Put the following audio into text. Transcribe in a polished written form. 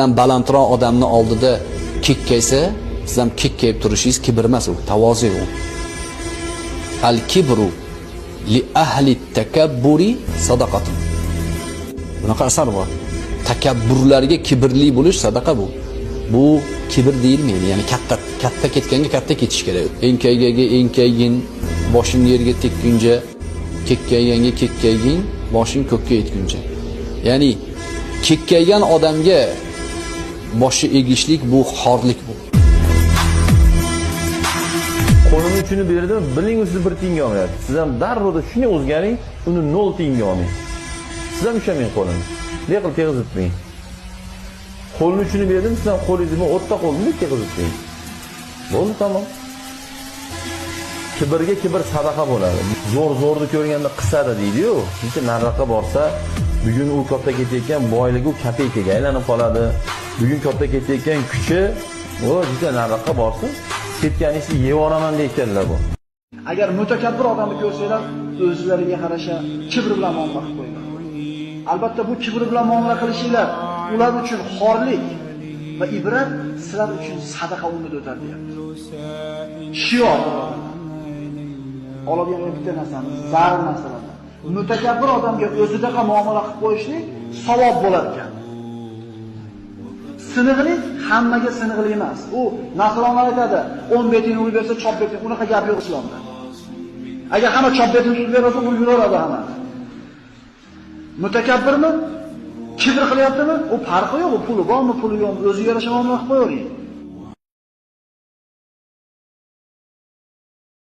sizdan balandroq odamni oldida kekkaysa, siz ham kekkayib turishingiz kibr emas, u tavozu u. Al-kibru li ahli takabburi sadaqatun. Bunaqa asar bor. Takabburlarga kibrli bo'lish sadaqa bu. Bu kibr deyilmaydi, ya'ni katta ketganga katta ketish kerak. Enkayganga enkaygin, boshing yerga tekkuncha, kekkayganga kekkaygin, boshing ko'kka yetguncha. Ya'ni kekkaygan odamga boshi egishlik bu xorlik bu. Qo'lini uchini berdim, biling siz 1 tiyinga olmayapti. Siz ham darrov shuni o'zgaring, uni 0 tiyinga olmang. Siz ham ushamang qo'lini. Leqil teg'izitmang. Qo'lini uchini berdim, siz ham qo'lingizni o'tda qo'lni teg'izitmang. Bo'ldi, tamom. Kibrga kibr sadaqa bo'ladi. Zo'rni ko'rganda qisadi deydi-ku. Shuncha nariroqqa borsa, bugun u katta ketayotgan boyligi u kapeykaga aylanib qoladi. Bugun katta ketayotgan kuchi o juda nariroqqa borsa, ketganingizni yeb olaman deyotganlar bu. Agar mutakabbir odamni ko'rsanglar, o'zlariga qarasha kibr bilan muomala qilib qo'yinglar. Albatta bu kibr bilan muomala qilishinglar ular uchun xorlik va ibrat, sizlar uchun sadaqa umid o'tar deyapti. Shior oladigan bitta narsani, zarur narsalardan. Mutakabbir odamga o'zidaqa muomala qilib qo'yishlik savob bo'lar ekan. Sinig'lik hammaga sinig'lik emas. U nasronlar aytadi, 10 beting urib bersa chop beting, unaqa gap yo'q islomda. Agar hamma chop beting urib bersa, u yuradi hamma. Mutakabbirmi? Kibr qilyaptimi? U farqi yo'q, u puli bormi, puli yo'qmi, o'ziga yarasha muomala qilib qo'yavering.